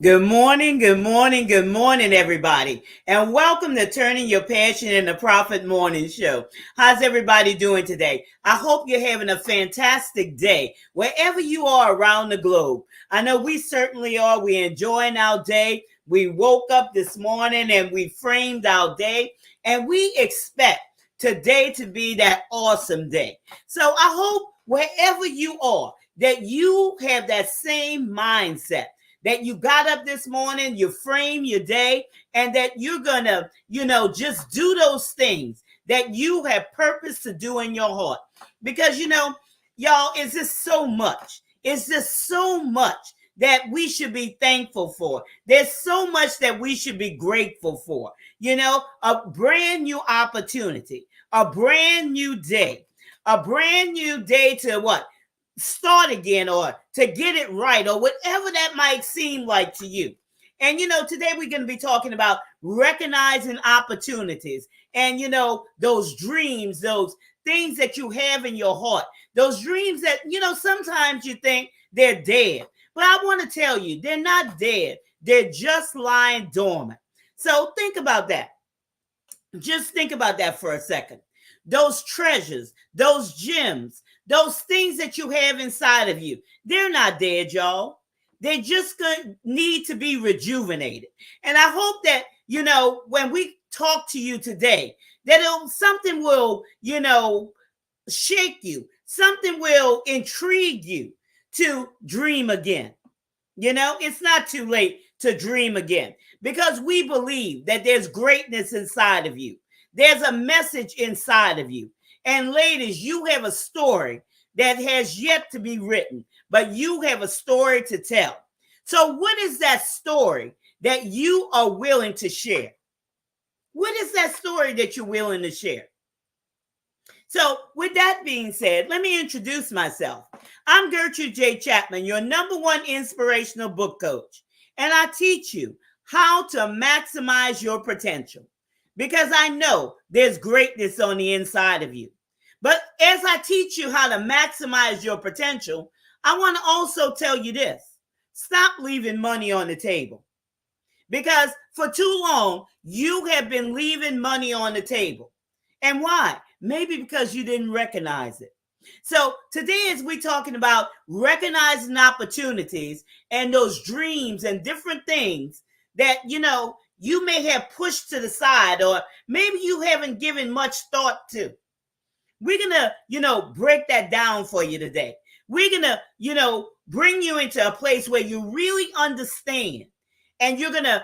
Good morning, good morning, good morning, everybody. And welcome to Turning Your Passion into Profit Morning Show. How's everybody doing today? I hope you're having a fantastic day wherever you are around the globe. I know we certainly are. We're enjoying our day. We woke up this morning and we framed our day, and we expect today to be that awesome day. So I hope wherever you are, that you have that same mindset, that you got up this morning, you frame your day, and that you're gonna, just do those things that you have purpose to do in your heart. Because, y'all, it's just so much. It's just so much that we should be thankful for. There's so much that we should be grateful for. A brand new opportunity, a brand new day, to what? Start again, or to get it right, or whatever that might seem like to you. And today we're going to be talking about recognizing opportunities, and those dreams, those things that you have in your heart, those dreams that sometimes you think they're dead, but I want to tell you they're not dead. They're just lying dormant. So think about that. Just think about that for a second. Those treasures, those gems, those things that you have inside of you, they're not dead, y'all. They just gonna need to be rejuvenated. And I hope that, when we talk to you today, that something will, shake you. Something will intrigue you to dream again. It's not too late to dream again, because we believe that there's greatness inside of you. There's a message inside of you. And ladies, you have a story that has yet to be written, but you have a story to tell. So what is that story that you are willing to share? What is that story that you're willing to share? So with that being said, let me introduce myself. I'm Gertrude J. Chapman, your number one inspirational book coach. And I teach you how to maximize your potential, because I know there's greatness on the inside of you. But as I teach you how to maximize your potential, I want to also tell you this. Stop leaving money on the table. Because for too long, you have been leaving money on the table. And why? Maybe because you didn't recognize it. So today, as we're talking about recognizing opportunities and those dreams and different things that, you may have pushed to the side, or maybe you haven't given much thought to. We're going to, break that down for you today. We're going to, bring you into a place where you really understand, and you're going to,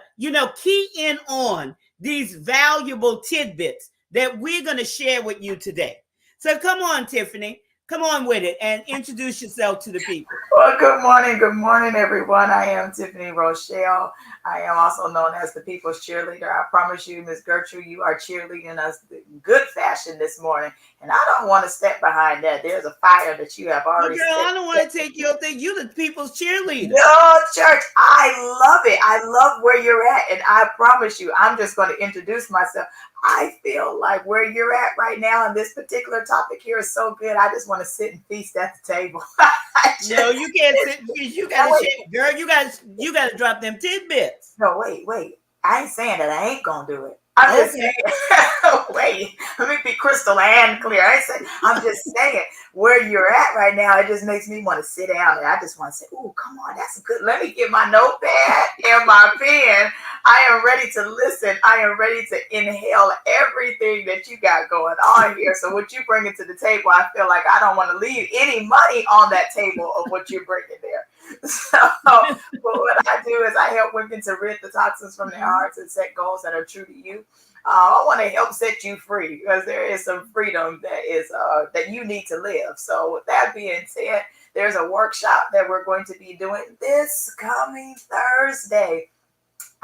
key in on these valuable tidbits that we're going to share with you today. So come on, Tiffany. Come on with it and introduce yourself to the people. Well, good morning. Good morning, everyone. I am Tiffany Rochelle. I am also known as the People's Cheerleader. I promise you, Miss Gertrude, you are cheerleading us in good fashion this morning. And I don't want to step behind that. There's a fire that you have already Well, girl, I don't want to take your thing. You're the people's cheerleader. No, church, I love it. I love where you're at. And I promise you, I'm just going to introduce myself. I feel like where you're at right now, and this particular topic here is so good. I just want to sit and feast at the table. No, you can't sit. You got to, girl. You got to drop them tidbits. No, wait. I ain't saying that I ain't gonna do it. I'm just saying. Wait, let me be crystal and clear. I'm just saying where you're at right now. It just makes me want to sit down, and I just want to say, "Oh, come on, that's good." Let me get my notepad and my pen. I am ready to listen. I am ready to inhale everything that you got going on here. So what you bring to the table, I feel like I don't want to leave any money on that table of what you're bringing there. So what I do is I help women to rid the toxins from their hearts and set goals that are true to you. I want to help set you free, because there is some freedom that is that you need to live. So with that being said, there's a workshop that we're going to be doing this coming Thursday,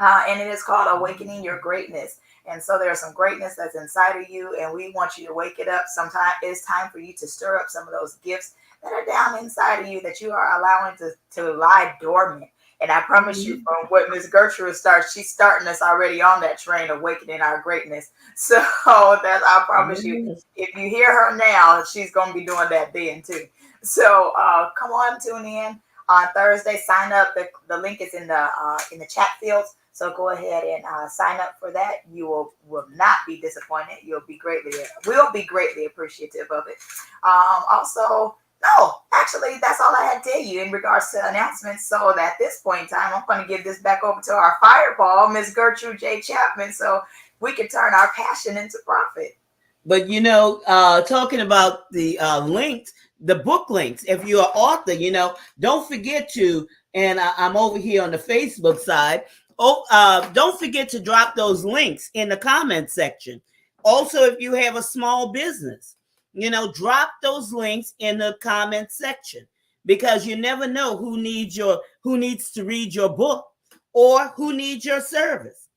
and it is called Awakening Your Greatness. And so there's some greatness that's inside of you, and we want you to wake it up. Sometimes it's time for you to stir up some of those gifts that are down inside of you that you are allowing to lie dormant. And I promise you, from what Miss Gertrude starts, she's starting us already on that train, awakening our greatness. So I promise you, if you hear her now, she's going to be doing that then too. So come on, tune in. on Thursday. Sign up. The link is in the chat fields. So go ahead and sign up for that. You will not be disappointed. We'll be greatly appreciative of it. Also, no, actually, that's all I had to tell you in regards to announcements. So at this point in time, I'm going to give this back over to our fireball, Miss Gertrude J. Chapman, so we can turn our passion into profit. But talking about the links, the book links, if you're an author, don't forget to, and I'm over here on the Facebook side. Don't forget to drop those links in the comment section. Also, if you have a small business, drop those links in the comment section, because you never know who needs to read your book or who needs your service.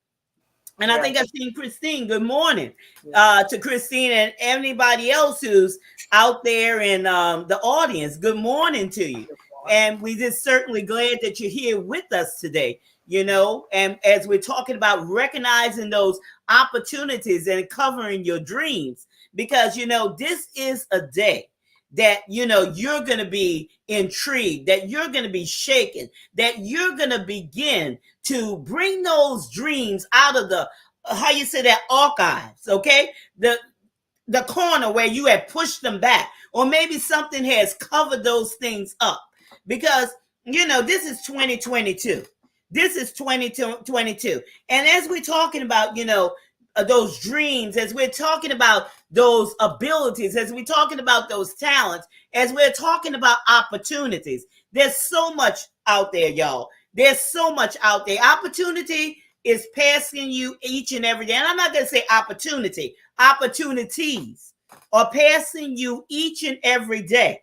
And I think I've seen Christine. Good morning to Christine and anybody else who's out there in the audience. Good morning to you. And we just certainly glad that you're here with us today, and as we're talking about recognizing those opportunities and covering your dreams, because, this is a day that, you're going to be intrigued, that you're going to be shaken, that you're going to begin to bring those dreams out of the, archives, okay? The corner where you have pushed them back, or maybe something has covered those things up, because, this is 2022. This is 2022. And as we're talking about, those dreams, as we're talking about those abilities, as we're talking about those talents, as we're talking about opportunities, there's so much out there, y'all. There's so much out there. Opportunity is passing you each and every day. And I'm not going to say opportunity. Opportunities are passing you each and every day.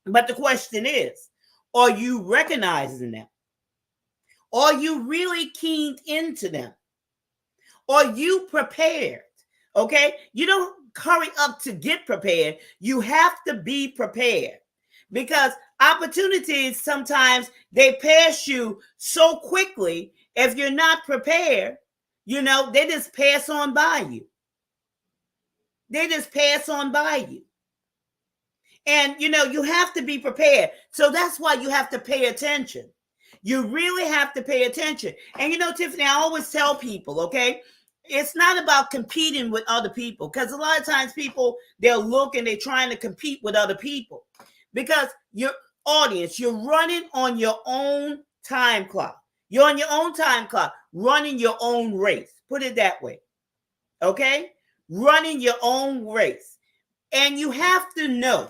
But the question is, are you recognizing them? Are you really keyed into them? Are you prepared? Okay? You don't hurry up to get prepared. You have to be prepared, because opportunities, sometimes they pass you so quickly. If you're not prepared, they just pass on by you. They just pass on by you. And, you have to be prepared. So that's why you have to pay attention. You really have to pay attention. And, Tiffany, I always tell people, okay, it's not about competing with other people, because a lot of times people, they'll look and they're trying to compete with other people, because your audience, you're running on your own time clock. You're on your own time clock, running your own race. Put it that way. Okay? Running your own race. And you have to know.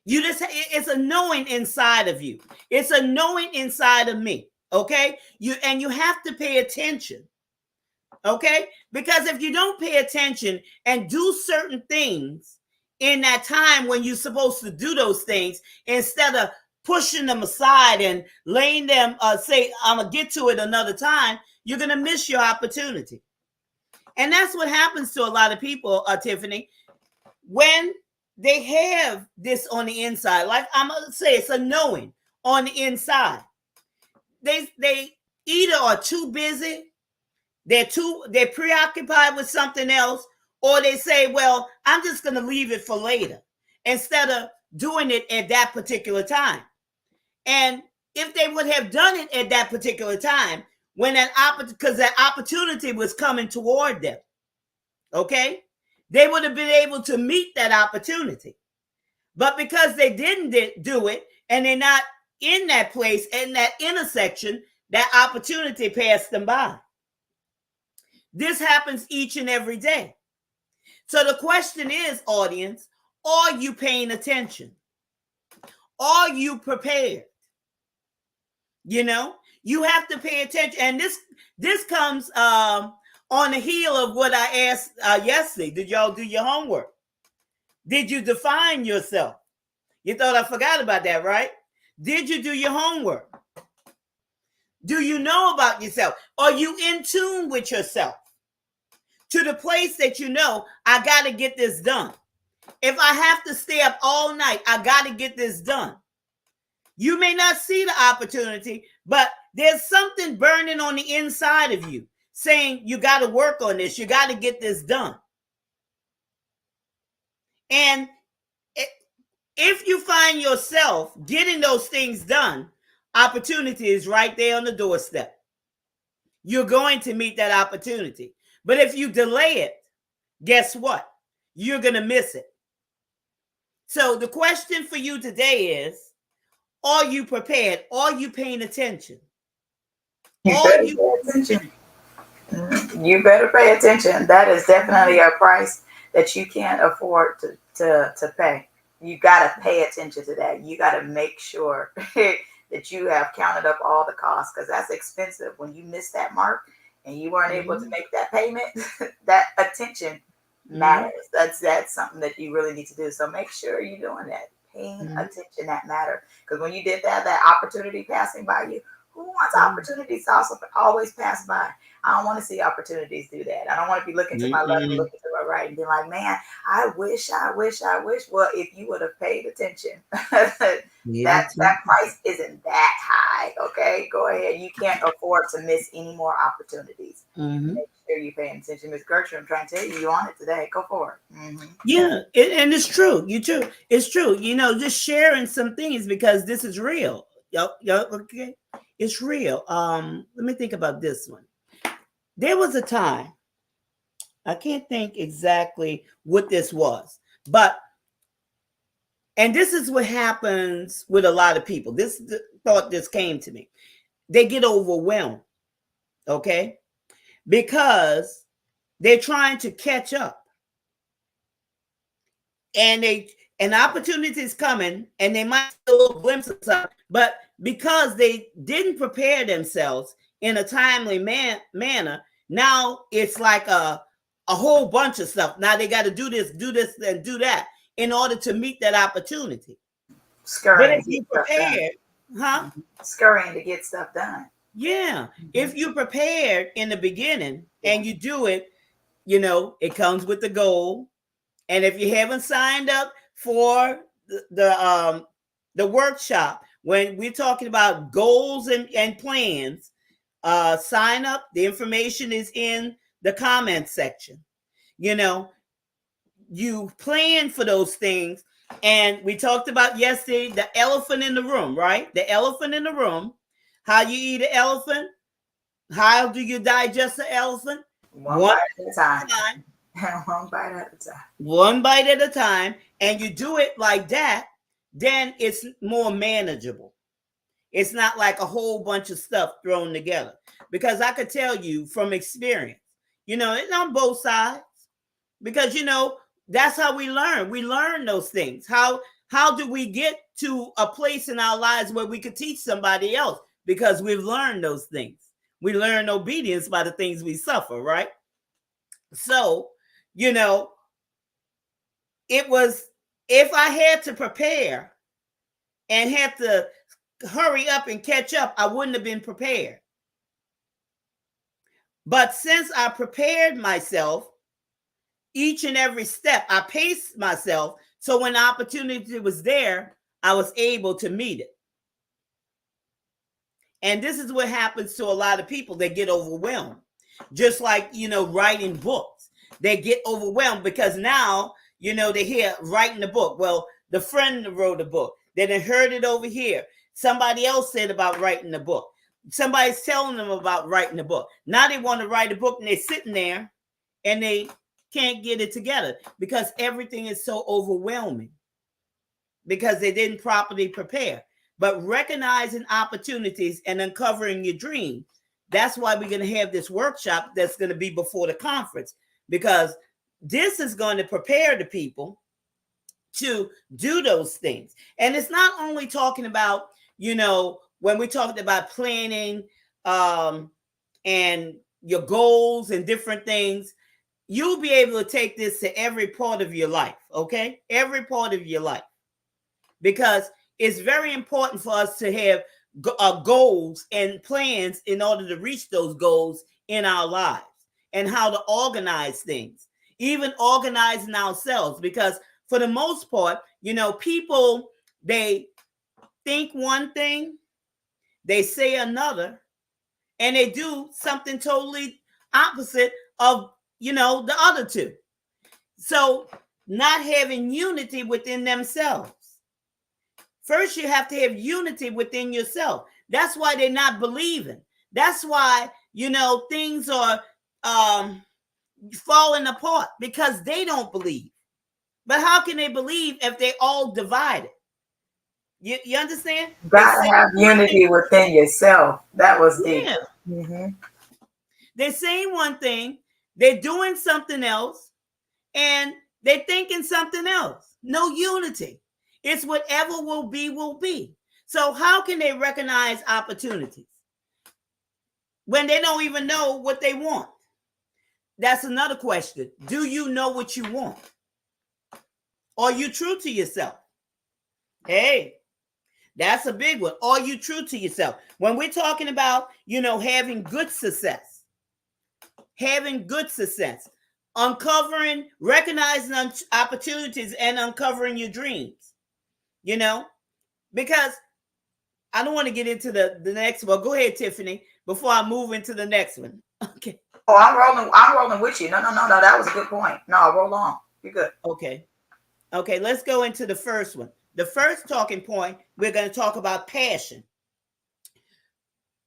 It's a knowing inside of you. It's a knowing inside of me. Okay? You have to pay attention. Okay? Because if you don't pay attention and do certain things in that time when you're supposed to do those things, instead of pushing them aside and laying them, say, I'm going to get to it another time, you're going to miss your opportunity. And that's what happens to a lot of people, Tiffany, when they have this on the inside. Like I'm going to say, it's a knowing on the inside. They either are too busy, they're preoccupied with something else, or they say, well, I'm just going to leave it for later, instead of doing it at that particular time. And if they would have done it at that particular time, when because that opportunity was coming toward them, okay, they would have been able to meet that opportunity. But because they didn't do it, and they're not in that place, in that intersection, that opportunity passed them by. This happens each and every day. So the question is, audience, are you paying attention? Are you prepared? You have to pay attention. And this comes on the heel of what I asked yesterday. Did y'all do your homework? Did you define yourself? You thought I forgot about that, right? Did you do your homework? Do you know about yourself? Are you in tune with yourself? To the place that I got to get this done. If I have to stay up all night, I got to get this done. You may not see the opportunity, but there's something burning on the inside of you saying you got to work on this. You got to get this done. And if you find yourself getting those things done, opportunity is right there on the doorstep. You're going to meet that opportunity. But if you delay it, guess what? You're going to miss it. So the question for you today is, are you prepared? Are you paying attention? You better pay attention. You better pay attention. That is definitely a price that you can't afford to pay. You got to pay attention to that. You got to make sure that you have counted up all the costs, because that's expensive. When you miss that mark and you weren't able to make that payment, that attention matters. That's something that you really need to do. So make sure you're doing that. Paying attention, that matter. Because when you did that opportunity passing by you, who wants opportunities to also always pass by? I don't want to see opportunities do that. I don't want to be looking to my left and looking to my right and be like, man, I wish. Well, if you would have paid attention, that price isn't that high. Okay, go ahead. You can't afford to miss any more opportunities. Make sure you're paying attention. Miss Gertrude, I'm trying to tell you on it today. Go for it. Yeah, and it's true. It's true. Just sharing some things, because this is real. Okay, it's real. Let me think about this one. There was a time, I can't think exactly what this was, and this is what happens with a lot of people. This came to me. They get overwhelmed, okay, because they're trying to catch up, and an opportunity is coming, and they might get a little glimpse of something, but because they didn't prepare themselves in a timely manner, now it's like a whole bunch of stuff. Now they got to do this, and do that in order to meet that opportunity. Scurrying. But if you prepared, Scurrying to get stuff done. Yeah. If you prepared in the beginning and you do it, it comes with the goal. And if you haven't signed up for the workshop, when we're talking about goals and plans, sign up. The information is in the comment section. You plan for those things. And we talked about yesterday the elephant in the room, right? The elephant in the room. How you eat an elephant? How do you digest an elephant? One bite at a time. One bite at a time. One bite at a time. And you do it like that, then it's more manageable. It's not like a whole bunch of stuff thrown together. Because I could tell you from experience, it's on both sides. Because, that's how we learn. We learn those things. How do we get to a place in our lives where we could teach somebody else? Because we've learned those things. We learn obedience by the things we suffer, right? So, it was, if I had to prepare and had to hurry up and catch up, I wouldn't have been prepared. But since I prepared myself, each and every step, I paced myself. So when the opportunity was there, I was able to meet it. And this is what happens to a lot of people. They get overwhelmed. Just like, writing books. They get overwhelmed because now, they hear writing a book. Well, the friend wrote a book. They done heard it over here. Somebody else said about writing a book. Somebody's telling them about writing a book. Now they want to write a book and they're sitting there and they can't get it together because everything is so overwhelming because they didn't properly prepare. But recognizing opportunities and uncovering your dreams, that's why we're going to have this workshop that's going to be before the conference, because this is going to prepare the people to do those things. And it's not only talking about, when we're talking about planning and your goals and different things, you'll be able to take this to every part of your life, okay? Every part of your life. Because it's very important for us to have goals and plans in order to reach those goals in our lives and how to organize things, even organizing ourselves. Because for the most part, people, they think one thing, they say another, and they do something totally opposite of, the other two. So not having unity within themselves. First, you have to have unity within yourself. That's why they're not believing. That's why, things are falling apart, because they don't believe. But how can they believe if they all divided? You understand? You gotta have unity within yourself. That was deep. Yeah. Mm-hmm. They're saying one thing, they're doing something else, and they're thinking something else. No unity. It's whatever will be, will be. So how can they recognize opportunities when they don't even know what they want? That's another question. Do you know what you want? Are you true to yourself? Hey, that's a big one. Are you true to yourself? When we're talking about, having good success, uncovering, recognizing opportunities and uncovering your dreams, because I don't want to get into the next one. Go ahead, Tiffany, before I move into the next one. Okay. Oh, I'm rolling with you. No. That was a good point. No, roll on. You're good. Okay, let's go into the first one. The first talking point, we're going to talk about passion.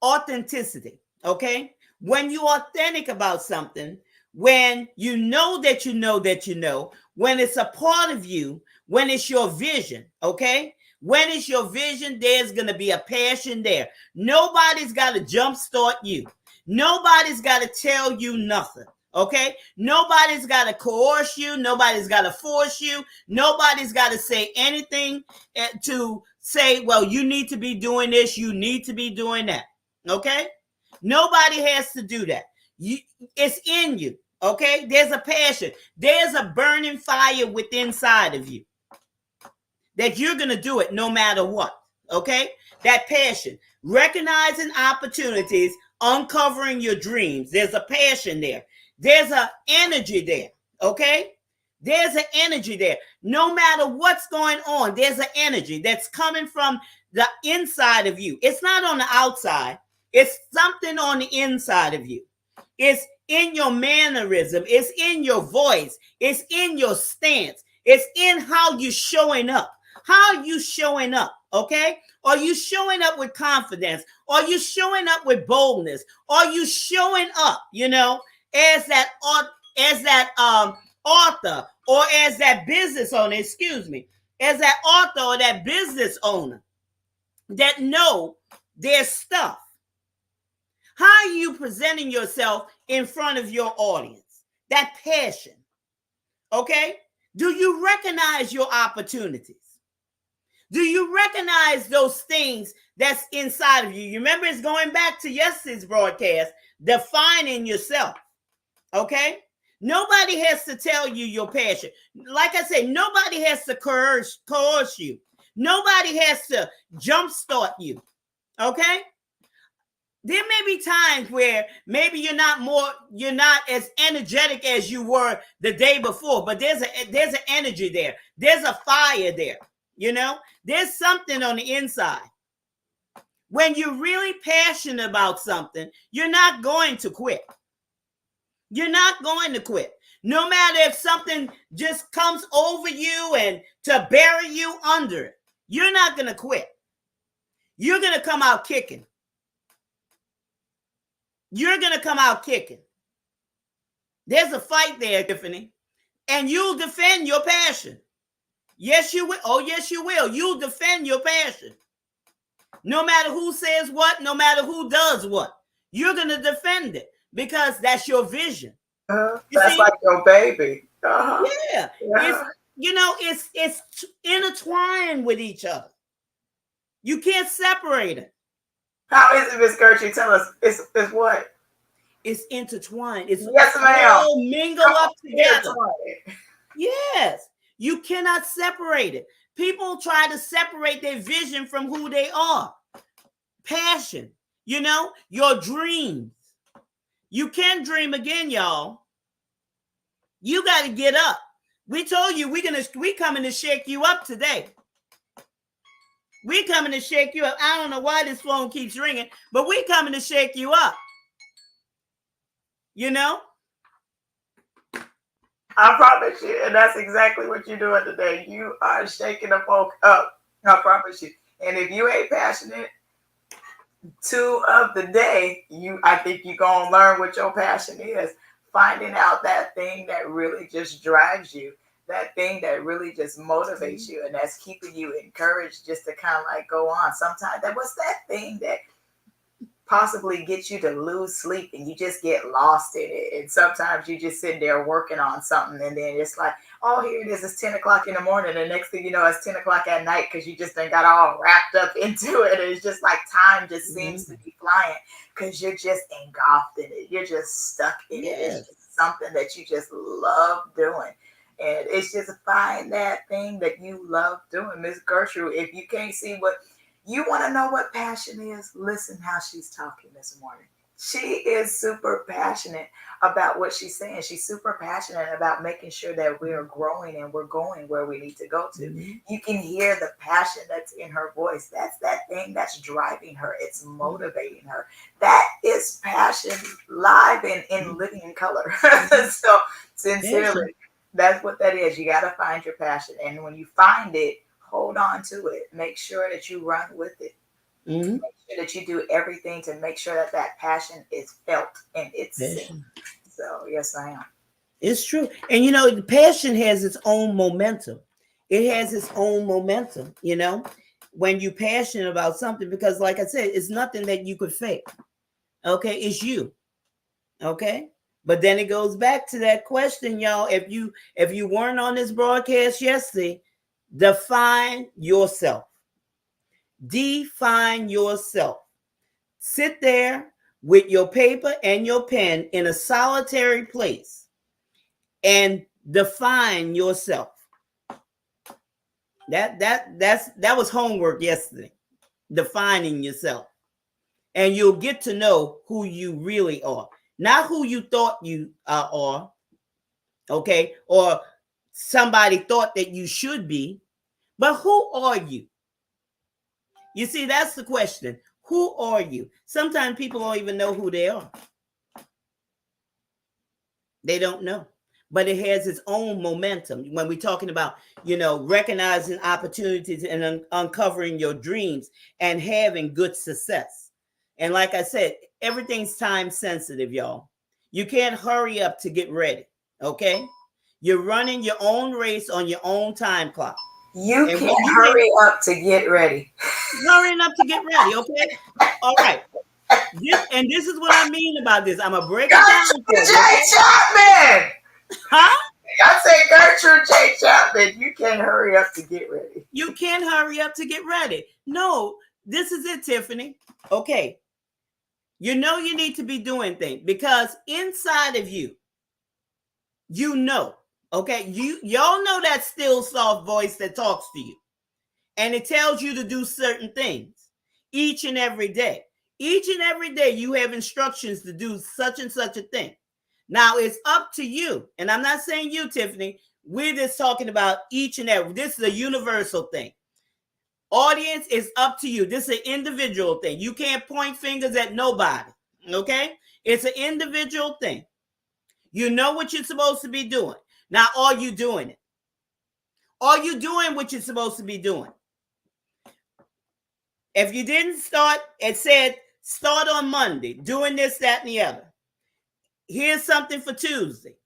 Authenticity, okay? When you're authentic about something, when you know that you know that you know, when it's a part of you, when it's your vision, okay? When it's your vision, there's going to be a passion there. Nobody's got to jumpstart you. Nobody's got to tell you nothing. Okay, nobody's got to coerce you. Nobody's got to force you. Nobody's got to say anything to say, well, you need to be doing this. You need to be doing that. Okay, nobody has to do that. It's in you. Okay, there's a passion. There's a burning fire within inside of you that you're going to do it no matter what. Okay, that passion, recognizing opportunities, uncovering your dreams. There's a passion there. There's an energy there, okay? There's an energy there. No matter what's going on, there's an energy that's coming from the inside of you. It's not on the outside. It's something on the inside of you. It's in your mannerism. It's in your voice. It's in your stance. It's in how you're showing up. How are you showing up, okay? Are you showing up with confidence? Are you showing up with boldness? Are you showing up, as that author, or as that business owner, as that author or that business owner that know their stuff? How are you presenting yourself in front of your audience? That passion, okay? Do you recognize your opportunities? Do you recognize those things that's inside of you? You remember, it's going back to yesterday's broadcast, defining yourself. Okay? Nobody has to tell you your passion. Like I said, nobody has to coerce you. Nobody has to jumpstart you. Okay? There may be times where maybe you're not as energetic as you were the day before, but there's an energy there. There's a fire there. There's something on the inside. When you're really passionate about something, you're not going to quit. You're not going to quit. No matter if something just comes over you and to bury you under it, you're not going to quit. You're going to come out kicking. You're going to come out kicking. There's a fight there, Tiffany, and you'll defend your passion. Yes, you will. Oh, yes, you will. You'll defend your passion. No matter who says what, no matter who does what, you're going to defend it because that's your vision. That's like your baby. Yeah. It's intertwined with each other. You can't separate it. How is it, Miss Gertrude? Tell us. It's what? It's intertwined. It's yes, ma'am. all mingle up together. Yes. You cannot separate it. People try to separate their vision from who they are. Passion, your dreams. You can dream again, y'all. You got to get up. We told you we coming to shake you up today. We coming to shake you up. I don't know why this phone keeps ringing, but we coming to shake you up. I promise you, and that's exactly what you're doing today. You are shaking the folk up. I promise you. And if you ain't passionate, 2 of the day, I think you're gonna learn what your passion is. Finding out that thing that really just drives you, that thing that really just motivates you, and that's keeping you encouraged just to kind of like go on. Sometimes what's that thing that possibly gets you to lose sleep and you just get lost in it. And sometimes you just sit there working on something and then it's like, oh, here it is. It's 10 o'clock in the morning. And next thing you know, it's 10 o'clock at night because you just done got all wrapped up into it. And it's just like time just seems to be flying because you're just engulfed in it. You're just stuck in it. It's just something that you just love doing. And it's just find that thing that you love doing. Miss Gertrude, if you can't see what you want to know what passion is, listen how she's talking this morning. She is super passionate about what she's saying. She's super passionate about making sure that we're growing and we're going where we need to go to. Mm-hmm. You can hear the passion that's in her voice. That's that thing that's driving her. It's motivating her. That is passion live and in living color. So sincerely, that's what that is. You got to find your passion. And when you find it, hold on to it. Make sure that you run with it. Mm-hmm. Make sure that you do everything to make sure that that passion is felt and it's seen. So, yes, I am. It's true. And, you know, the passion has its own momentum. It has its own momentum, you know, when you're passionate about something, because like I said, it's nothing that you could fake. Okay. It's you. Okay. But then it goes back to that question, y'all. If you weren't on this broadcast yesterday, define yourself. Define yourself. Sit there with your paper and your pen in a solitary place and define yourself. That was homework yesterday. Defining yourself. And you'll get to know who you really are. Not who you thought you are. Okay? Or somebody thought that you should be. But who are you? You see, that's the question. Who are you? Sometimes people don't even know who they are. They don't know. But it has its own momentum. When we're talking about, you know, recognizing opportunities and uncovering your dreams and having good success. And like I said, everything's time sensitive, y'all. You can't hurry up to get ready. Okay? You're running your own race on your own time clock. You can't hurry up to get ready. Hurrying up to get ready, okay? All right. This is what I mean about this. I'm going to break it down. Gertrude J. Chapman! Huh? I say Gertrude J. Chapman, you can't hurry up to get ready. You can't hurry up to get ready. No, this is it, Tiffany. Okay. You know you need to be doing things because inside of you, you know. Okay, y'all know that still soft voice that talks to you. And it tells you to do certain things each and every day. Each and every day you have instructions to do such and such a thing. Now it's up to you. And I'm not saying you, Tiffany. We're just talking about each and every. This is a universal thing. Audience, is up to you. This is an individual thing. You can't point fingers at nobody. Okay? It's an individual thing. You know what you're supposed to be doing. Now, are you doing it? Are you doing what you're supposed to be doing? If you didn't start, it said start on Monday, doing this, that, and the other. Here's something for Tuesday.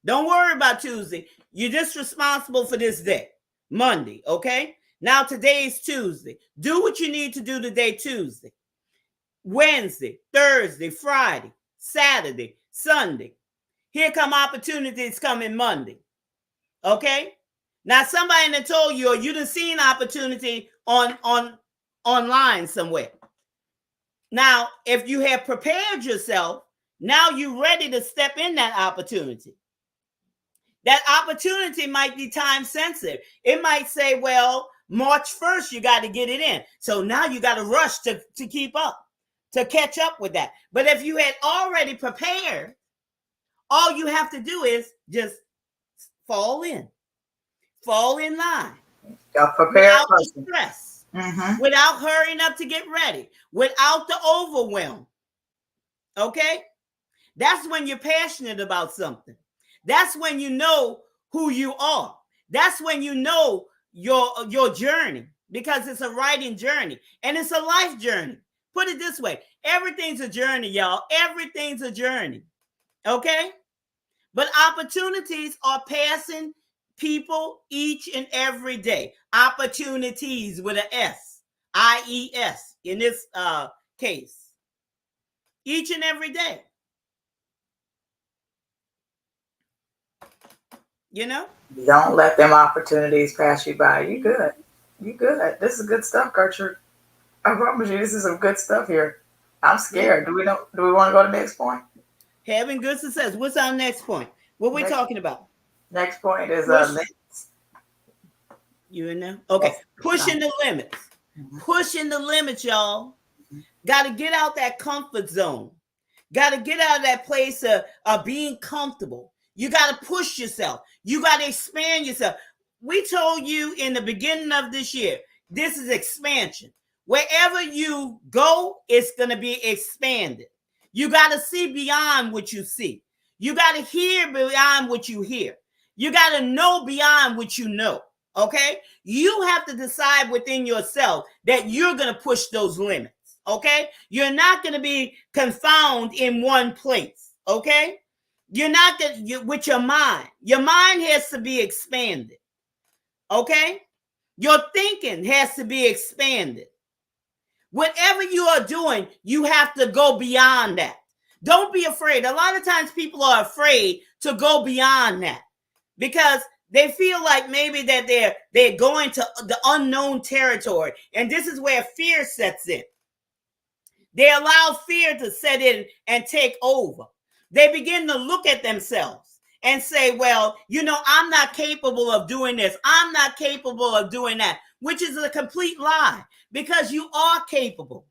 Don't worry about Tuesday. You're just responsible for this day, Monday, okay? Now today is Tuesday. Do what you need to do today, Tuesday. Wednesday, Thursday, Friday, Saturday, Sunday. Here come opportunities coming Monday. Okay? Now somebody that told you or you done seen opportunity online somewhere. Now, if you have prepared yourself, now you're ready to step in that opportunity. That opportunity might be time sensitive. It might say, well, March 1st, you got to get it in. So now you got to rush to keep up, to catch up with that. But if you had already prepared, all you have to do is just fall in line. Without the stress, without hurrying up to get ready, without the overwhelm. Okay? That's when you're passionate about something. That's when you know who you are. That's when you know your journey. because it's a writing journey and it's a life journey. Put it this way, everything's a journey, y'all. Everything's a journey. Okay? But opportunities are passing people each and every day. Opportunities with an S, I-E-S in this case. Each and every day. You know? Don't let them opportunities pass you by. You good. You good. This is good stuff, Gertrude. I promise you, this is some good stuff here. I'm scared. Do we want to go to the next point? Having good success. What's our next point? What are we talking about? Next point is limits. You in there? Okay. Yes. Pushing the limits. Mm-hmm. Pushing the limits, y'all. Mm-hmm. Got to get out that comfort zone. Got to get out of that place of being comfortable. You got to push yourself. You got to expand yourself. We told you in the beginning of this year, this is expansion. Wherever you go, it's going to be expanded. You got to see beyond what you see. You got to hear beyond what you hear. You got to know beyond what you know. Okay? You have to decide within yourself that you're going to push those limits. Okay? You're not going to be confounded in one place. Okay? You're not going to, with your mind. Your mind has to be expanded. Okay? Your thinking has to be expanded. Whatever you are doing, you have to go beyond that. Don't be afraid. A lot of times people are afraid to go beyond that because they feel like maybe that they're going to the unknown territory. And this is where fear sets in. They allow fear to set in and take over. They begin to look at themselves and say, well, you know, I'm not capable of doing this. I'm not capable of doing that, which is a complete lie because you are capable.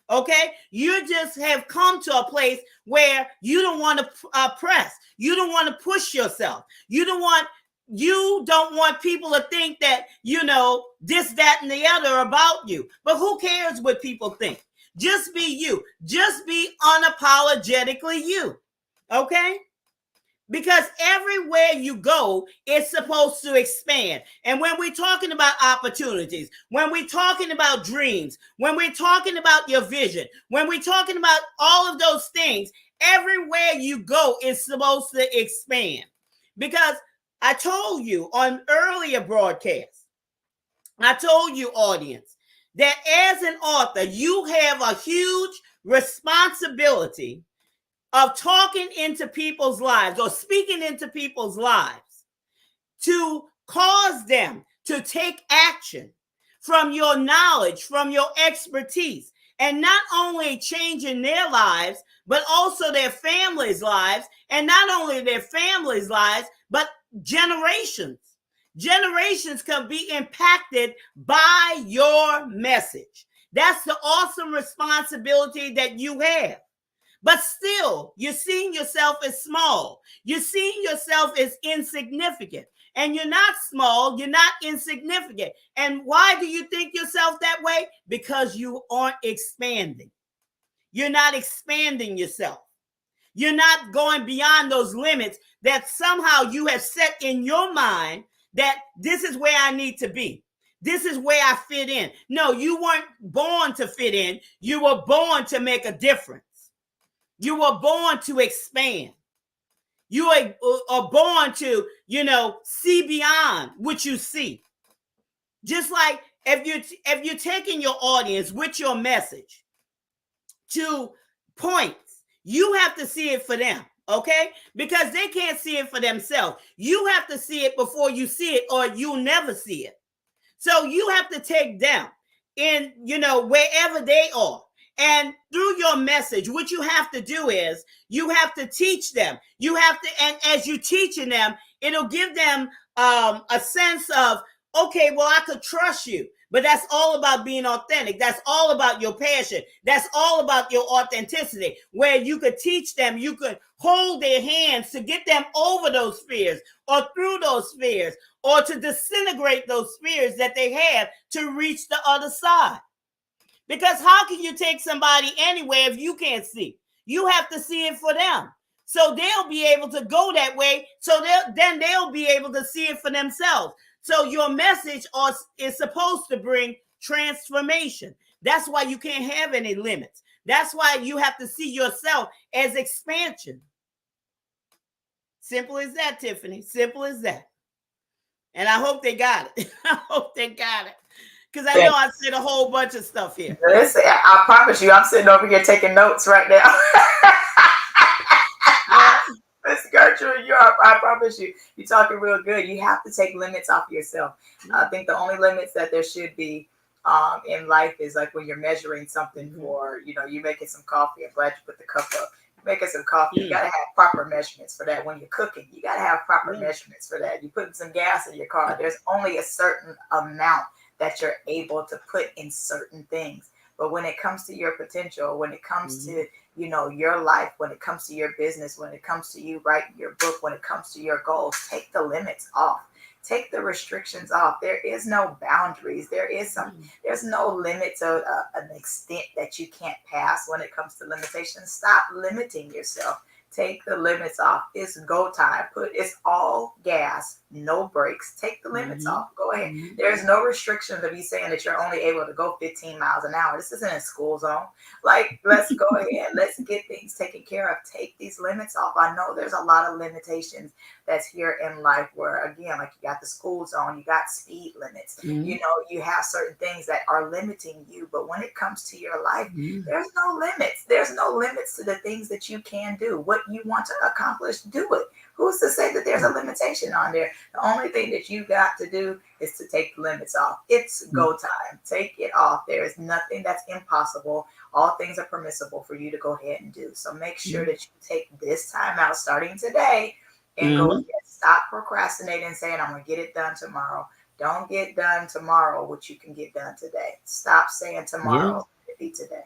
Okay? You just have come to a place where you don't want to press. You don't want to push yourself. You don't want people to think that, you know, this, that, and the other about you. But who cares what people think? Just be you. Just be unapologetically you. Okay? Because everywhere you go, it's supposed to expand. And when we're talking about opportunities, when we're talking about dreams, when we're talking about your vision, when we're talking about all of those things, everywhere you go is supposed to expand. Because I told you on earlier broadcasts, I told you, audience, that as an author, you have a huge responsibility of talking into people's lives or speaking into people's lives to cause them to take action from your knowledge, from your expertise, and not only changing their lives, but also their families' lives, and not only their families' lives, but generations. Generations can be impacted by your message. That's the awesome responsibility that you have. But still, you're seeing yourself as small. You're seeing yourself as insignificant. And you're not small. You're not insignificant. And why do you think yourself that way? Because you aren't expanding. You're not expanding yourself. You're not going beyond those limits that somehow you have set in your mind that this is where I need to be. This is where I fit in. No, you weren't born to fit in. You were born to make a difference. You were born to expand. You are born to, you know, see beyond what you see. Just like if you're taking your audience with your message to points, you have to see it for them, okay? Because they can't see it for themselves. You have to see it before you see it, or you'll never see it. So you have to take them in, you know, wherever they are. And through your message, what you have to do is you have to teach them. You have to, and as you're teaching them, it'll give them a sense of, okay, well, I could trust you. But that's all about being authentic. That's all about your passion. That's all about your authenticity, where you could teach them, you could hold their hands to get them over those fears or through those fears or to disintegrate those fears that they have to reach the other side. Because how can you take somebody anywhere if you can't see? You have to see it for them. So they'll be able to go that way. So then they'll be able to see it for themselves. So your message is supposed to bring transformation. That's why you can't have any limits. That's why you have to see yourself as expansion. Simple as that, Tiffany. Simple as that. And I hope they got it. I hope they got it. Because I know I said a whole bunch of stuff here. Listen, I promise you, I'm sitting over here taking notes right now. Miss Gertrude, I promise you, you're talking real good. You have to take limits off yourself. I think the only limits that there should be in life is like when you're measuring something for, you're making some coffee. I'm glad you put the cup up. You're making some coffee. You got to have proper measurements for that. When you're cooking, you got to have proper measurements for that. You're putting some gas in your car. There's only a certain amount that you're able to put in certain things. But when it comes to your potential, when it comes to, your life, when it comes to your business, when it comes to you writing your book, when it comes to your goals, take the limits off. Take the restrictions off. There is no boundaries. There's no limit to an extent that you can't pass when it comes to limitations. Stop limiting yourself. Take the limits off. It's go time. It's all gas, no brakes. Take the limits off. Go ahead. There's no restrictions of you saying that you're only able to go 15 miles an hour. This isn't a school zone. Like, let's go ahead. Let's get things taken care of. Take these limits off. I know there's a lot of limitations that's here in life where, again, like you got the school zone, you got speed limits. You have certain things that are limiting you. But when it comes to your life, there's no limits. There's no limits to the things that you can do. What you want to accomplish, do it. Who's to say that there's a limitation on there? The only thing that you got to do is to take the limits off. It's go time. Take it off. There is nothing that's impossible. All things are permissible for you to go ahead and do. So make sure that you take this time out starting today and go ahead. Stop procrastinating and saying, I'm going to get it done tomorrow. Don't get done tomorrow what you can get done today. Stop saying tomorrow. It'll be today.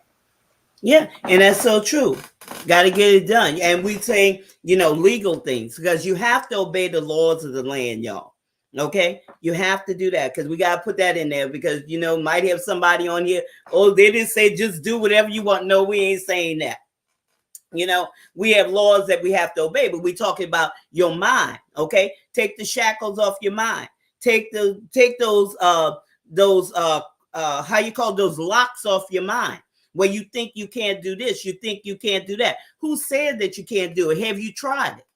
Yeah, and that's so true. Got to get it done. And we say, legal things because you have to obey the laws of the land, y'all. Okay, you have to do that because we got to put that in there because, might have somebody on here. Oh, they didn't say just do whatever you want. No, we ain't saying that. We have laws that we have to obey, but we're talking about your mind. Okay, take the shackles off your mind. Take those how you call those locks off your mind. Where you think you can't do this, you think you can't do that. Who said that you can't do it? Have you tried it?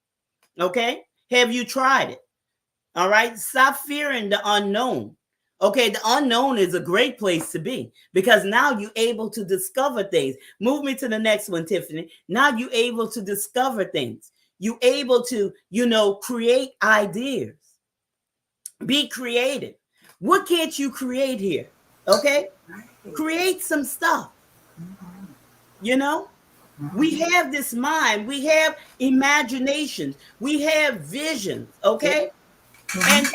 Okay? Have you tried it? All right? Stop fearing the unknown. Okay, the unknown is a great place to be because now you're able to discover things. Move me to the next one, Tiffany. Now you're able to discover things. You're able to, create ideas. Be creative. What can't you create here? Okay? Create some stuff. We have this mind, we have imaginations, we have visions, okay? And,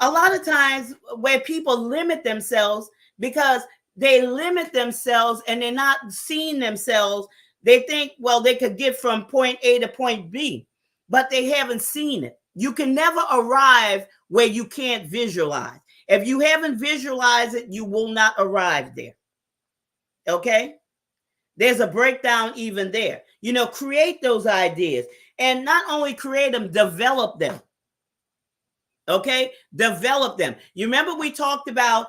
a lot of times where people limit themselves because they limit themselves and they're not seeing themselves, they think, well, they could get from point A to point B, but they haven't seen it. You can never arrive where you can't visualize. If you haven't visualized it, you will not arrive there. Okay? There's a breakdown even there. Create those ideas and not only create them, develop them. Okay? Develop them. You remember we talked about,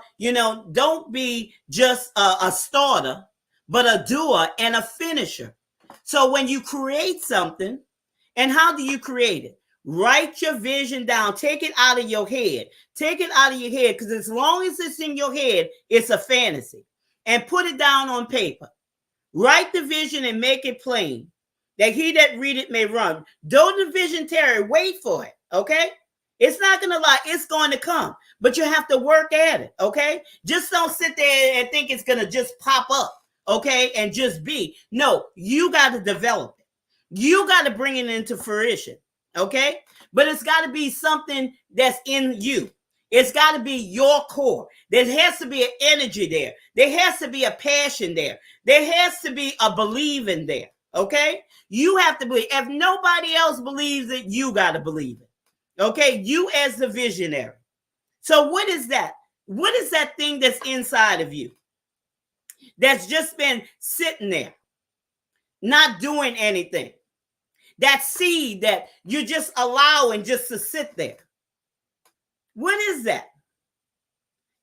don't be just a starter, but a doer and a finisher. So when you create something, and how do you create it? Write your vision down. Take it out of your head. Take it out of your head because as long as it's in your head, it's a fantasy. And put it down on paper. Write the vision and make it plain, that he that read it may run. Though the vision tarry, wait for it, okay? It's not going to lie. It's going to come, but you have to work at it, okay? Just don't sit there and think it's going to just pop up, okay, and just be. No, you got to develop it. You got to bring it into fruition, okay? But it's got to be something that's in you. It's got to be your core. There has to be an energy there. There has to be a passion there. There has to be a believing there. Okay? You have to believe. If nobody else believes it, you got to believe it. Okay? You as the visionary. So what is that? What is that thing that's inside of you that's just been sitting there, not doing anything? That seed that you're just allowing just to sit there. What is that?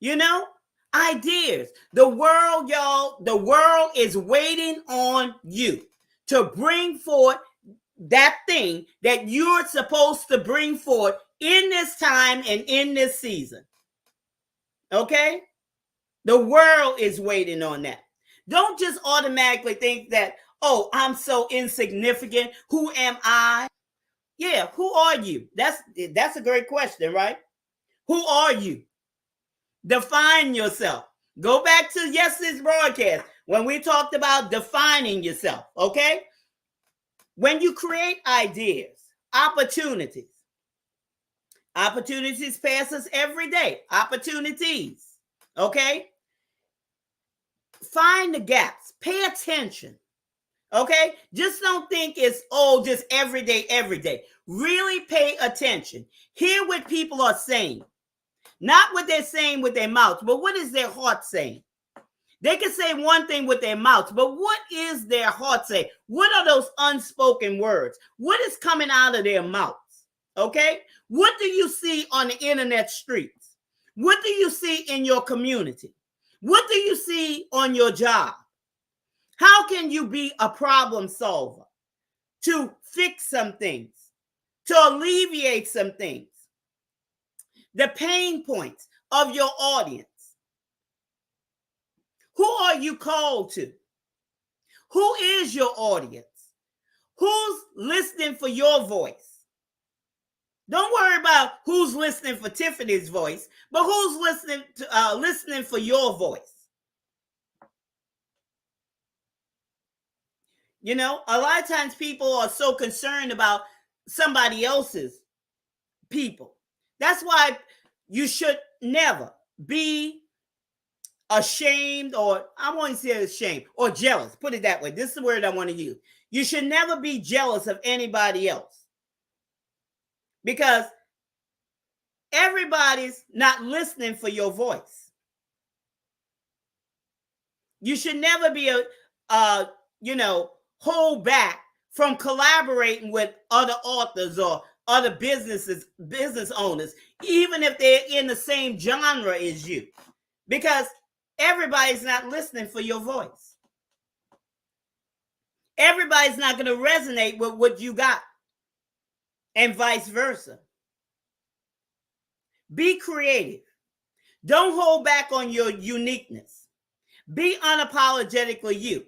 You know, ideas. The world, y'all, the world is waiting on you to bring forth that thing that you're supposed to bring forth in this time and in this season. Okay? The world is waiting on that. Don't just automatically think that, oh, I'm so insignificant. Who am I? Yeah, who are you? That's a great question, right? Who are you? Define yourself. Go back to yesterday's broadcast when we talked about defining yourself, okay? When you create ideas, opportunities pass us every day. Opportunities, okay? Find the gaps. Pay attention, okay? Just don't think it's, oh, just every day. Really pay attention. Hear what people are saying. Not what they're saying with their mouths, but what is their heart saying? They can say one thing with their mouths, but what is their heart saying? What are those unspoken words? What is coming out of their mouths? Okay? What do you see on the internet streets? What do you see in your community? What do you see on your job? How can you be a problem solver to fix some things, to alleviate some things? The pain points of your audience. Who are you called to? Who is your audience? Who's listening for your voice? Don't worry about who's listening for Tiffany's voice, but who's listening for your voice. You know, a lot of times people are so concerned about somebody else's people. That's why you should never be ashamed, or I won't say ashamed, or jealous. Put it that way. This is the word I want to use. You should never be jealous of anybody else, because everybody's not listening for your voice. You should never be hold back from collaborating with other authors or other business owners, even if they're in the same genre as you, because everybody's not listening for your voice. Everybody's not going to resonate with what you got, and vice versa. Be creative. Don't hold back on your uniqueness. Be unapologetically you.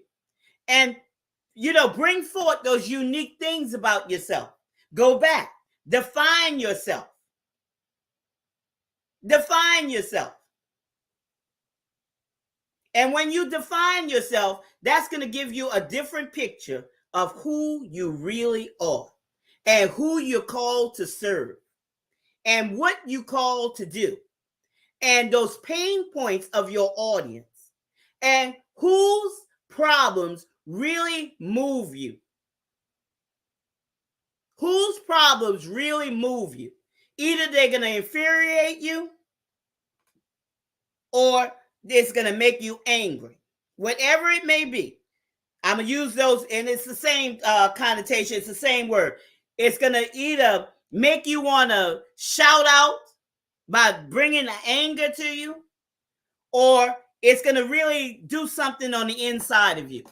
And, bring forth those unique things about yourself. Go back. Define yourself. Define yourself. And when you define yourself, that's going to give you a different picture of who you really are and who you're called to serve and what you called to do and those pain points of your audience and whose problems really move you. Whose problems really move you. Either they're going to infuriate you or it's going to make you angry. Whatever it may be. I'm going to use those, and it's the same connotation. It's the same word. It's going to either make you want to shout out by bringing the anger to you, or it's going to really do something on the inside of you.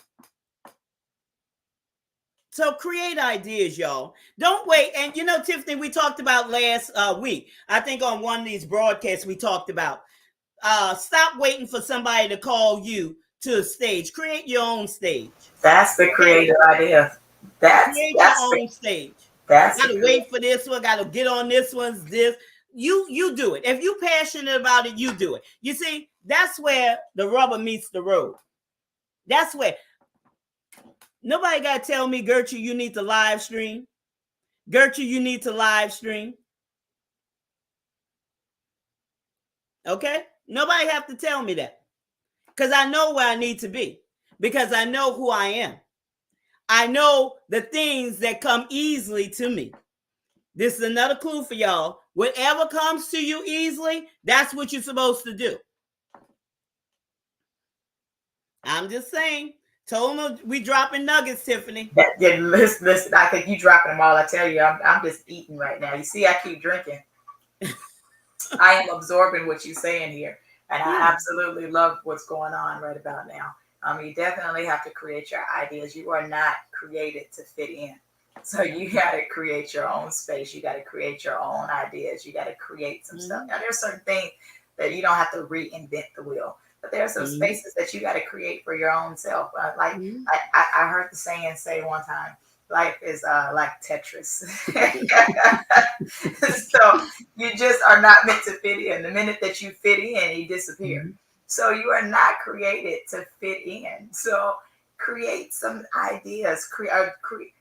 So create ideas, y'all. Don't wait. And Tiffany, we talked about last week, I think on one of these broadcasts we talked about, stop waiting for somebody to call you to a stage. Create your own stage. That's the creative idea. Create your own stage. Gotta wait for this one. Gotta get on this one's this. You do it. If you're passionate about it, you do it. You see, that's where the rubber meets the road. That's where. Nobody got to tell me, Gertrude, you need to live stream. Gertrude, you need to live stream. Okay? Nobody have to tell me that. Because I know where I need to be. Because I know who I am. I know the things that come easily to me. This is another clue for y'all. Whatever comes to you easily, that's what you're supposed to do. I'm just saying. Told them we dropping nuggets, Tiffany. Listen, I think you dropping them all. I tell you, I'm just eating right now. You see, I keep drinking. I am absorbing what you're saying here. And I Yeah. absolutely love what's going on right about now. You definitely have to create your ideas. You are not created to fit in. So you got to create your own space. You got to create your own ideas. You got to create some stuff. Mm-hmm. Now, there's certain things that you don't have to reinvent the wheel, but there are some Mm-hmm. spaces that you got to create for your own self. Like Mm-hmm. I heard the saying say one time, life is like Tetris. So you just are not meant to fit in. The minute that you fit in, you disappear. Mm-hmm. So you are not created to fit in. So create some ideas.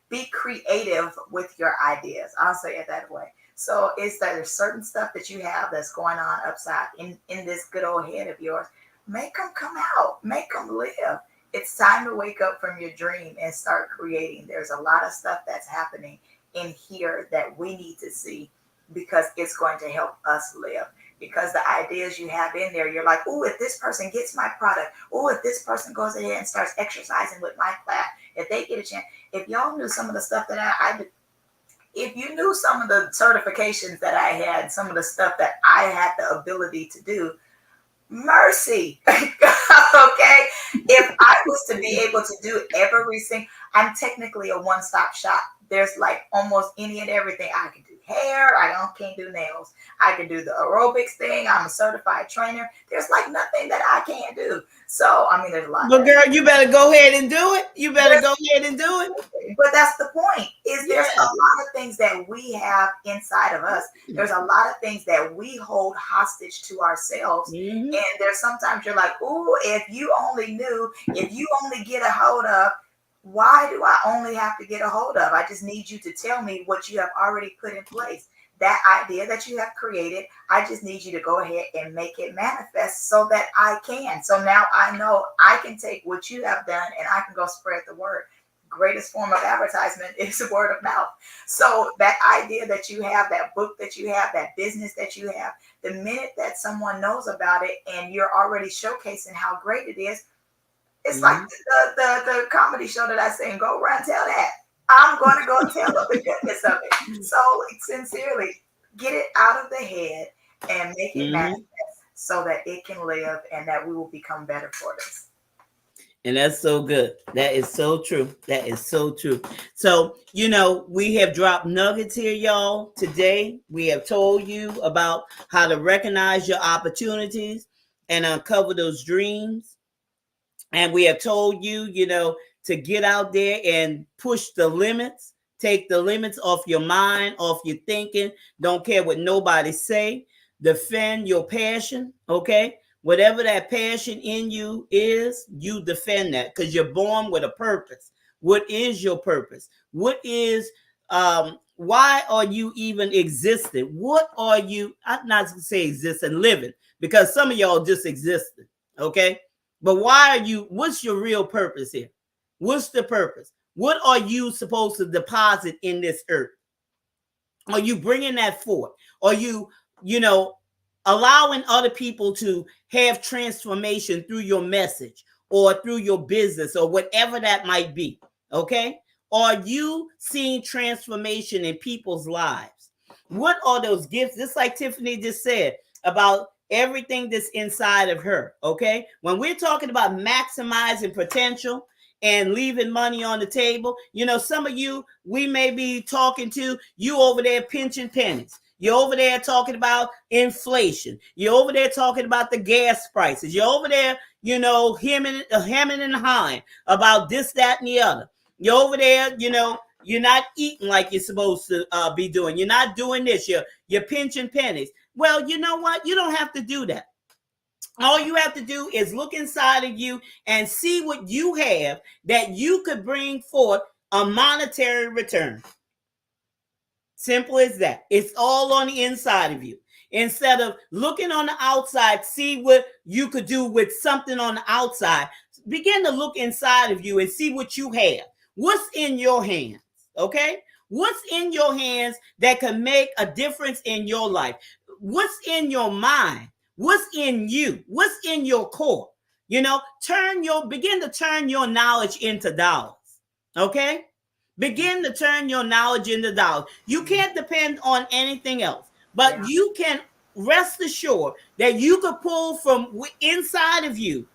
Be creative with your ideas. I'll say it that way. So it's that there's certain stuff that you have that's going on upside in this good old head of yours. Make them come out. Make them live. It's time to wake up from your dream and start creating. There's a lot of stuff that's happening in here that we need to see because it's going to help us live. Because the ideas you have in there, you're like, oh, if this person gets my product, oh, if this person goes ahead and starts exercising with my class, if they get a chance, if y'all knew some of the stuff that I did, if you knew some of the certifications that I had, some of the stuff that I had the ability to do, mercy. Okay. If I was to be able to do everything, I'm technically a one-stop shop. There's like almost any and everything. I can do hair. Can't do nails. I can do the aerobics thing. I'm a certified trainer. There's like nothing that I can't do. So I mean, there's a lot. Well, girl, you better go ahead and do it. You better go ahead and do it. But that's the point. Is there's Yeah. a lot of things that we have inside of us. There's a lot of things that we hold hostage to ourselves. Mm-hmm. And there's sometimes you're like, oh, if you only knew, if you only get a hold of, why do I only have to get a hold of? I just need you to tell me what you have already put in place. That idea that you have created, I just need you to go ahead and make it manifest so that I can. So now I know I can take what you have done and I can go spread the word. Greatest form of advertisement is word of mouth. So that idea that you have, that book that you have, that business that you have, the minute that someone knows about it and you're already showcasing how great it is, it's like the comedy show that I say, go run, tell that. I'm going to go tell of the goodness of it. So sincerely, get it out of the head and make it manifest so that it can live and that we will become better for this. And that's so good. That is so true. That is so true. So, we have dropped nuggets here, y'all. Today, we have told you about how to recognize your opportunities and uncover those dreams. And we have told you, to get out there and push the limits, take the limits off your mind, off your thinking. Don't care what nobody say. Defend your passion, okay? Whatever that passion in you is, you defend that because you're born with a purpose. What is your purpose? What is, why are you even existing? What are you, I'm not going to say existing, living, because some of y'all just existed, okay? But why are you, what's your real purpose here? What's the purpose? What are you supposed to deposit in this earth? Are you bringing that forth? Are you, allowing other people to have transformation through your message or through your business or whatever that might be? Okay. Are you seeing transformation in people's lives? What are those gifts? Just like Tiffany just said about everything that's inside of her. Okay. When we're talking about maximizing potential and leaving money on the table, some of you, we may be talking to you over there pinching pennies. You're over there talking about inflation. You're over there talking about the gas prices. You're over there, hemming and hawing about this, that, and the other. You're over there, you're not eating like you're supposed to be doing. You're not doing this. You're pinching pennies. Well, you know what? You don't have to do that. All you have to do is look inside of you and see what you have that you could bring forth a monetary return. Simple as that. It's all on the inside of you. Instead of looking on the outside, see what you could do with something on the outside. Begin to look inside of you and see what you have. What's in your hands? Okay? What's in your hands that can make a difference in your life? What's in your mind? What's in you? What's in your core? Begin to turn your knowledge into dollars. Okay? Begin to turn your knowledge into dollars. You can't depend on anything else, but you can rest assured that you could pull from inside of you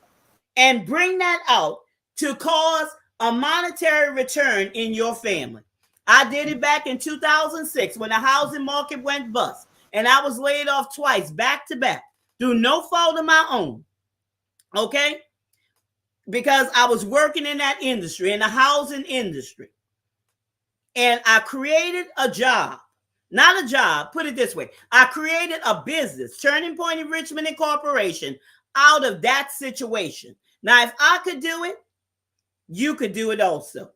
and bring that out to cause a monetary return in your family. I did it back in 2006 when the housing market went bust, and I was laid off twice, back to back, through no fault of my own. Okay? Because I was working in that industry, in the housing industry. And I created a job. Not a job, put it this way. I created a business, Turning Point Enrichment Incorporation, out of that situation. Now, if I could do it, you could do it also.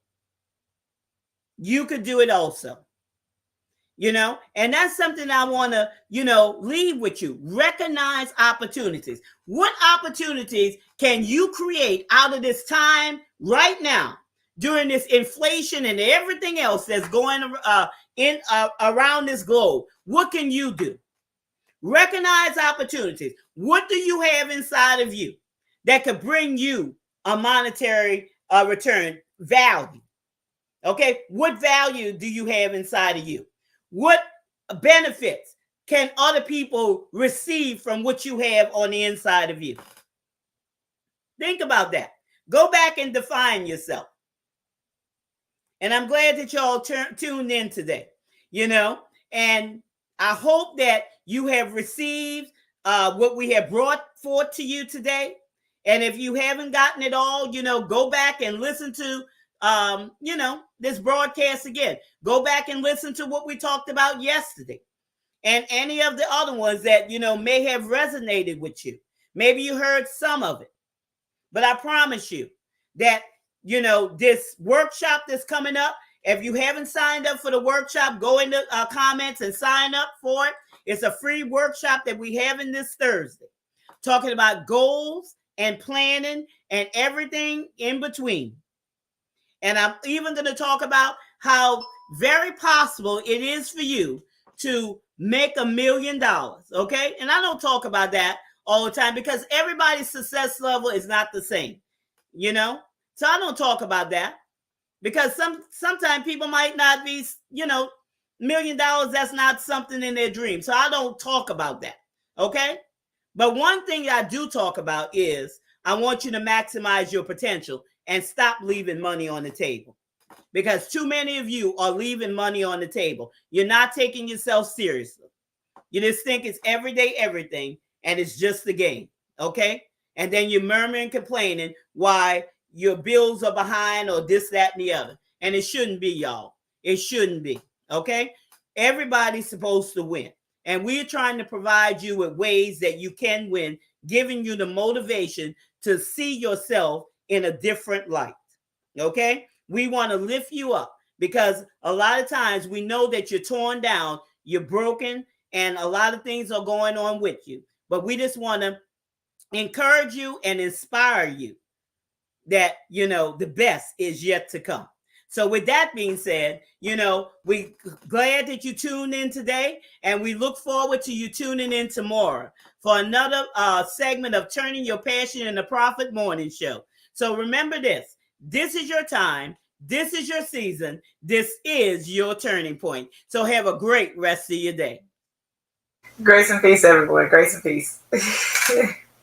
You could do it also. And that's something I want to, leave with you. Recognize opportunities. What opportunities can you create out of this time right now during this inflation and everything else that's going around this globe? What can you do? Recognize opportunities. What do you have inside of you that could bring you a monetary return value? Okay, what value do you have inside of you? What benefits can other people receive from what you have on the inside of you? Think about that. Go back and define yourself. And I'm glad that y'all tuned in today, and I hope that you have received what we have brought forth to you today. And if you haven't gotten it all, go back and listen to this broadcast again. Go back and listen to what we talked about yesterday and any of the other ones that, may have resonated with you. Maybe you heard some of it, but I promise you that, this workshop that's coming up, if you haven't signed up for the workshop, go in the comments and sign up for it. It's a free workshop that we have in this Thursday, talking about goals and planning and everything in between. And I'm even going to talk about how very possible it is for you to make $1 million, okay? And I don't talk about that all the time because everybody's success level is not the same, So I don't talk about that because sometimes people might not be, $1 million, that's not something in their dream. So I don't talk about that, okay? But one thing I do talk about is I want you to maximize your potential and stop leaving money on the table, because too many of you are leaving money on the table. You're not taking yourself seriously. You just think it's everyday everything, and it's just a game, okay? And then you're murmuring, complaining why your bills are behind or this, that, and the other. And it shouldn't be, y'all. It shouldn't be, okay? Everybody's supposed to win. And we're trying to provide you with ways that you can win, giving you the motivation to see yourself in a different light, okay? We want to lift you up because a lot of times we know that you're torn down, you're broken, and a lot of things are going on with you. But we just want to encourage you and inspire you that, the best is yet to come. So with that being said, we're glad that you tuned in today, and we look forward to you tuning in tomorrow for another segment of Turning Your Passion into Profit Morning Show. So remember this. This is your time. This is your season. This is your turning point. So have a great rest of your day. Grace and peace, everyone. Grace and peace.